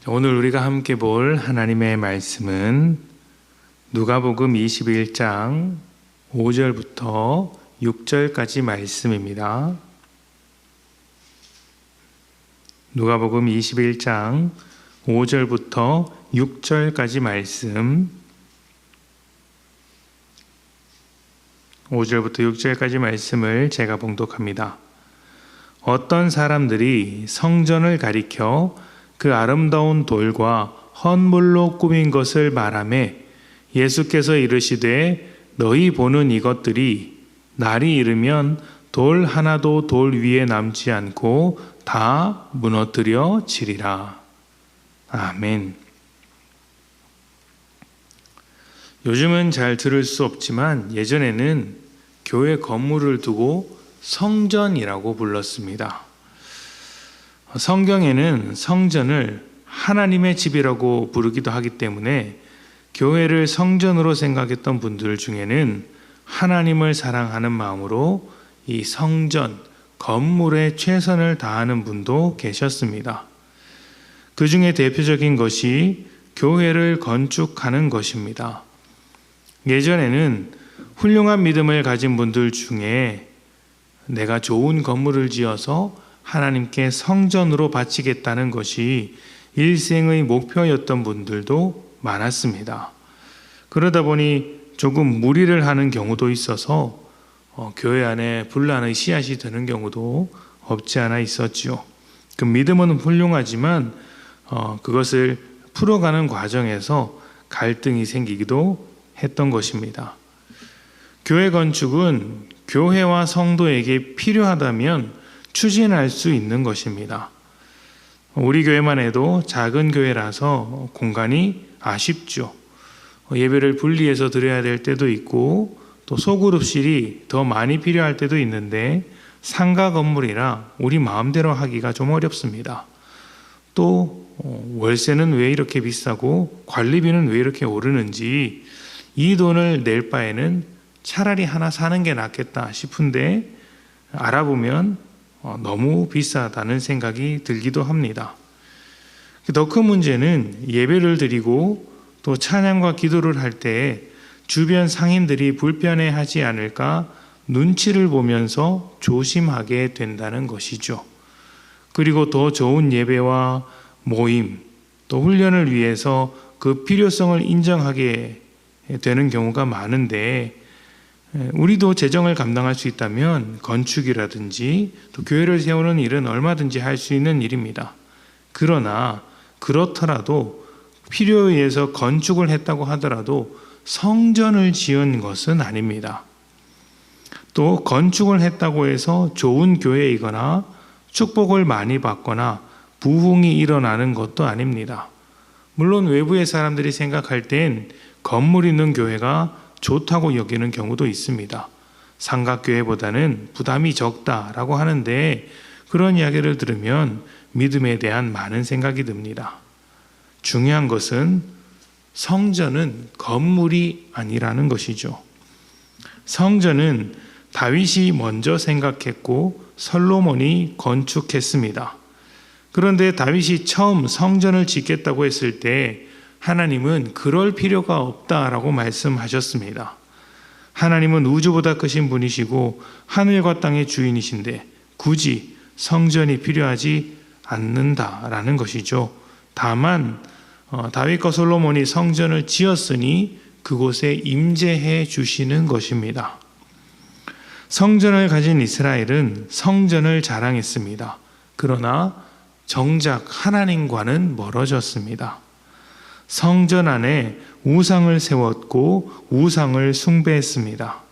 오늘 우리가 함께 볼 하나님의 말씀은 누가복음 21장 5절부터 6절까지 말씀입니다. 누가복음 21장 5절부터 6절까지 말씀, 5절부터 6절까지 말씀을 제가 봉독합니다. 어떤 사람들이 성전을 가리켜 그 아름다운 돌과 헌물로 꾸민 것을 말하매 예수께서 이르시되 너희 보는 이것들이 날이 이르면 돌 하나도 돌 위에 남지 않고 다 무너뜨려 지리라. 아멘. 요즘은 잘 들을 수 없지만 예전에는 교회 건물을 두고 성전이라고 불렀습니다. 성경에는 성전을 하나님의 집이라고 부르기도 하기 때문에 교회를 성전으로 생각했던 분들 중에는 하나님을 사랑하는 마음으로 이 성전, 건물에 최선을 다하는 분도 계셨습니다. 그 중에 대표적인 것이 교회를 건축하는 것입니다. 예전에는 훌륭한 믿음을 가진 분들 중에 내가 좋은 건물을 지어서 하나님께 성전으로 바치겠다는 것이 일생의 목표였던 분들도 많았습니다. 그러다 보니 조금 무리를 하는 경우도 있어서 교회 안에 분란의 씨앗이 드는 경우도 없지 않아 있었지요. 그 믿음은 훌륭하지만 그것을 풀어가는 과정에서 갈등이 생기기도 했던 것입니다. 교회 건축은 교회와 성도에게 필요하다면 추진할 수 있는 것입니다. 우리 교회만 해도 작은 교회라서 공간이 아쉽죠. 예배를 분리해서 드려야 될 때도 있고 또 소그룹실이 더 많이 필요할 때도 있는데 상가 건물이라 우리 마음대로 하기가 좀 어렵습니다. 또 월세는 왜 이렇게 비싸고 관리비는 왜 이렇게 오르는지 이 돈을 낼 바에는 차라리 하나 사는 게 낫겠다 싶은데 알아보면 너무 비싸다는 생각이 들기도 합니다. 더 큰 문제는 예배를 드리고 또 찬양과 기도를 할 때 주변 상인들이 불편해하지 않을까 눈치를 보면서 조심하게 된다는 것이죠. 그리고 더 좋은 예배와 모임, 또 훈련을 위해서 그 필요성을 인정하게 되는 경우가 많은데 우리도 재정을 감당할 수 있다면 건축이라든지 또 교회를 세우는 일은 얼마든지 할 수 있는 일입니다. 그러나 그렇더라도 필요에 의해서 건축을 했다고 하더라도 성전을 지은 것은 아닙니다. 또 건축을 했다고 해서 좋은 교회이거나 축복을 많이 받거나 부흥이 일어나는 것도 아닙니다. 물론 외부의 사람들이 생각할 땐 건물 있는 교회가 좋다고 여기는 경우도 있습니다. 삼각교회보다는 부담이 적다라고 하는데 그런 이야기를 들으면 믿음에 대한 많은 생각이 듭니다. 중요한 것은 성전은 건물이 아니라는 것이죠. 성전은 다윗이 먼저 생각했고 솔로몬이 건축했습니다. 그런데 다윗이 처음 성전을 짓겠다고 했을 때 하나님은 그럴 필요가 없다라고 말씀하셨습니다. 하나님은 우주보다 크신 분이시고 하늘과 땅의 주인이신데 굳이 성전이 필요하지 않는다라는 것이죠. 다만 다윗과 솔로몬이 성전을 지었으니 그곳에 임재해 주시는 것입니다. 성전을 가진 이스라엘은 성전을 자랑했습니다. 그러나 정작 하나님과는 멀어졌습니다. 성전 안에 우상을 세웠고 우상을 숭배했습니다.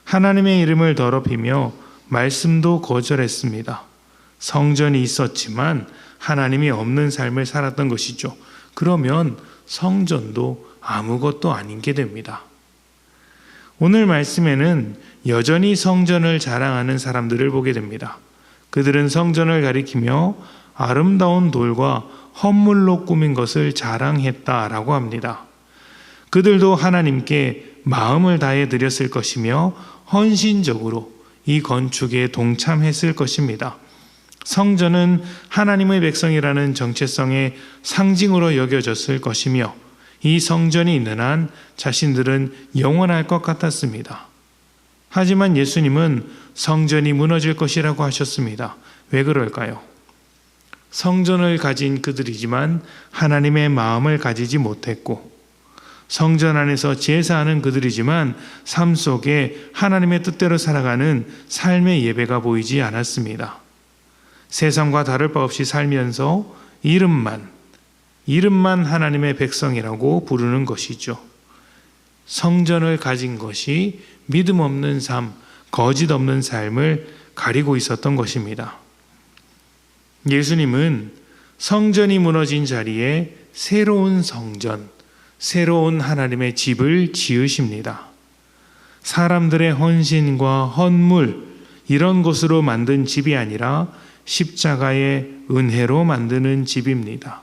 하나님의 이름을 더럽히며 말씀도 거절했습니다. 성전이 있었지만 하나님이 없는 삶을 살았던 것이죠. 그러면 성전도 아무것도 아닌 게 됩니다. 오늘 말씀에는 여전히 성전을 자랑하는 사람들을 보게 됩니다. 그들은 성전을 가리키며 아름다운 돌과 헌물로 꾸민 것을 자랑했다라고 합니다. 그들도 하나님께 마음을 다해 드렸을 것이며 헌신적으로 이 건축에 동참했을 것입니다. 성전은 하나님의 백성이라는 정체성의 상징으로 여겨졌을 것이며 이 성전이 있는 한 자신들은 영원할 것 같았습니다. 하지만 예수님은 성전이 무너질 것이라고 하셨습니다. 왜 그럴까요? 성전을 가진 그들이지만 하나님의 마음을 가지지 못했고, 성전 안에서 제사하는 그들이지만 삶 속에 하나님의 뜻대로 살아가는 삶의 예배가 보이지 않았습니다. 세상과 다를 바 없이 살면서 이름만 하나님의 백성이라고 부르는 것이죠. 성전을 가진 것이 믿음 없는 삶, 거짓 없는 삶을 가리고 있었던 것입니다. 예수님은 성전이 무너진 자리에 새로운 성전, 새로운 하나님의 집을 지으십니다. 사람들의 헌신과 헌물, 이런 것으로 만든 집이 아니라 십자가의 은혜로 만드는 집입니다.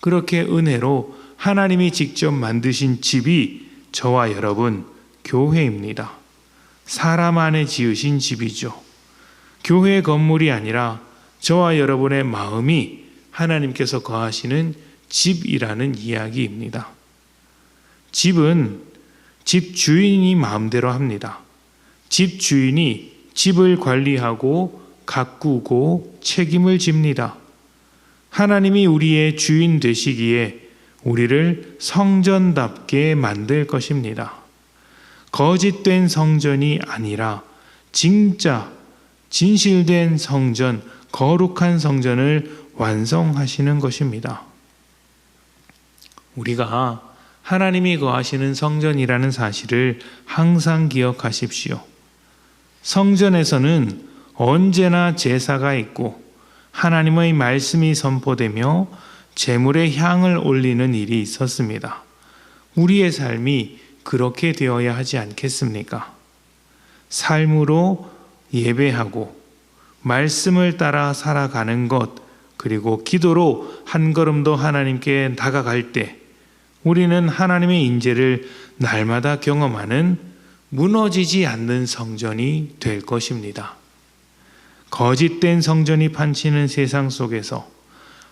그렇게 은혜로 하나님이 직접 만드신 집이 저와 여러분, 교회입니다. 사람 안에 지으신 집이죠. 교회 건물이 아니라 저와 여러분의 마음이 하나님께서 거하시는 집이라는 이야기입니다. 집은 집 주인이 마음대로 합니다. 집 주인이 집을 관리하고 가꾸고 책임을 집니다. 하나님이 우리의 주인 되시기에 우리를 성전답게 만들 것입니다. 거짓된 성전이 아니라 진짜 진실된 성전, 거룩한 성전을 완성하시는 것입니다. 우리가 하나님이 거하시는 성전이라는 사실을 항상 기억하십시오. 성전에서는 언제나 제사가 있고 하나님의 말씀이 선포되며 제물의 향을 올리는 일이 있었습니다. 우리의 삶이 그렇게 되어야 하지 않겠습니까? 삶으로 예배하고 말씀을 따라 살아가는 것, 그리고 기도로 한 걸음 더 하나님께 다가갈 때 우리는 하나님의 인재를 날마다 경험하는 무너지지 않는 성전이 될 것입니다. 거짓된 성전이 판치는 세상 속에서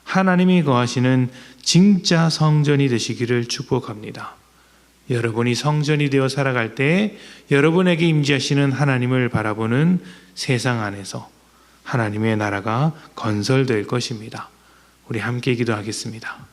하나님이 거하시는 진짜 성전이 되시기를 축복합니다. 여러분이 성전이 되어 살아갈 때 여러분에게 임재하시는 하나님을 바라보는 세상 안에서 하나님의 나라가 건설될 것입니다. 우리 함께 기도하겠습니다.